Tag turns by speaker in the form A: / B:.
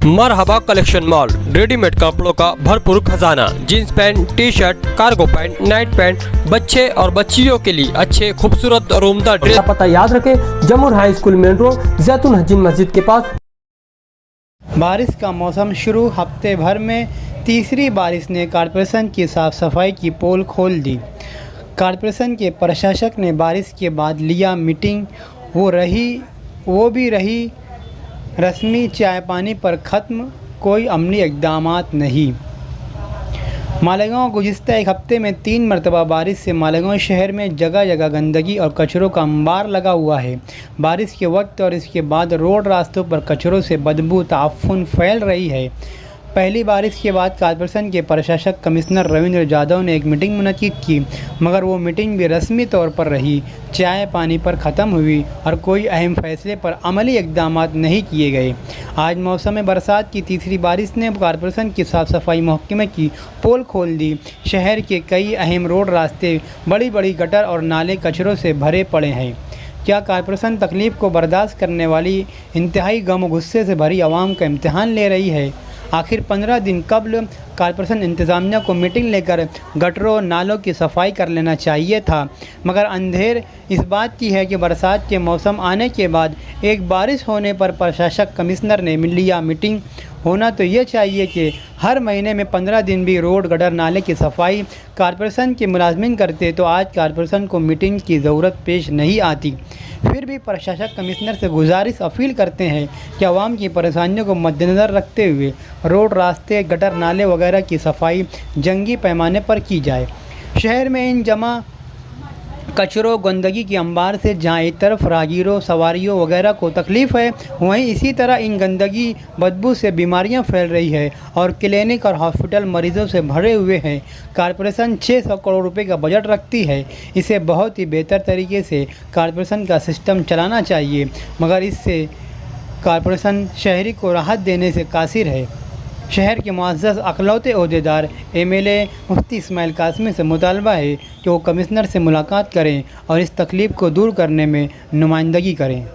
A: मरहबा collection mall, readymade कपड़ों का भरपूर खजाना। Jeans pant, T shirt, cargo pant, night pant, बच्चे और बच्चियों के लिए अच्छे खूबसूरत और उम्दा ड्रेस।
B: पता याद रखें, जमुर हाई स्कूल मेन रोड, जैतून हजीन मस्जिद के पास।
C: बारिश का मौसम शुरू, हफ्ते भर में तीसरी बारिश ने कॉरपोरेशन की साफ सफाई की पोल खोल दी। कॉरपोरेशन के प्रशासक ने बारिश के बाद लिया मीटिंग, वो भी रही रस्मी चाय पानी पर ख़त्म, कोई अमली इक़दामात नहीं। मालेगांव गुज़िश्ता एक हफ्ते में 3 मरतबा बारिश से मालेगांव शहर में जगह जगह गंदगी और कचरों का अंबार लगा हुआ है। बारिश के वक्त और इसके बाद रोड रास्तों पर कचरों से बदबू ताफ़ुन फैल रही है। पहली बारिश के बाद कॉरपोरेशन के प्रशासक कमिश्नर रविंद्र जाधव ने एक मीटिंग मुनक़िद की, मगर वो मीटिंग भी रस्मी तौर पर रही, चाय पानी पर ख़त्म हुई और कोई अहम फैसले पर अमली इक़दामात नहीं किए गए। आज मौसम बरसात की तीसरी बारिश ने कॉरपोरेशन की साफ़ सफाई महकमे की पोल खोल दी। शहर के कई अहम रोड रास्ते बड़ी बड़ी गटर और नाले कचरों से भरे पड़े हैं। क्या कॉरपोरेशन तकलीफ़ को बर्दाश्त करने वाली इंतहाई गम और गुस्से से भरी आवाम का इम्तिहान ले रही है? आखिर 15 दिन कबल कॉरपोरेशन इंतज़ामिया को मीटिंग लेकर गटरों नालों की सफाई कर लेना चाहिए था, मगर अंधेर इस बात की है कि बरसात के मौसम आने के बाद एक बारिश होने पर प्रशासक कमिश्नर ने लिया मीटिंग। होना तो ये चाहिए कि हर महीने में 15 दिन भी रोड गटर नाले की सफाई कॉरपोरेशन के मुलाजमिन करते, तो आज कॉरपोरेशन को मीटिंग की ज़रूरत पेश नहीं आती। फिर भी प्रशासक कमिश्नर से गुजारिश अपील करते हैं कि आवाम की परेशानियों को मद्देनज़र रखते हुए रोड रास्ते गटर नाले वगैरह की सफाई जंगी पैमाने पर की जाए। शहर में इन जमा कचरों गंदगी के अंबार से जहाँ एक तरफ राहगीरों सवारियों वगैरह को तकलीफ़ है, वहीं इसी तरह इन गंदगी बदबू से बीमारियां फैल रही है और क्लिनिक और हॉस्पिटल मरीज़ों से भरे हुए हैं। कॉरपोरेशन 600 करोड़ रुपए का बजट रखती है, इसे बहुत ही बेहतर तरीके से कॉरपोरेशन का सिस्टम चलाना चाहिए, मगर इससे कॉरपोरेशन शहरी को राहत देने से कासिर है। शहर के मुअज़्ज़ज़ अखलौते ओहदेदार MLA मुफ्ती इस्माइल कासमी से मुतालबा है कि वो कमिश्नर से मुलाकात करें और इस तकलीफ़ को दूर करने में नुमाइंदगी करें।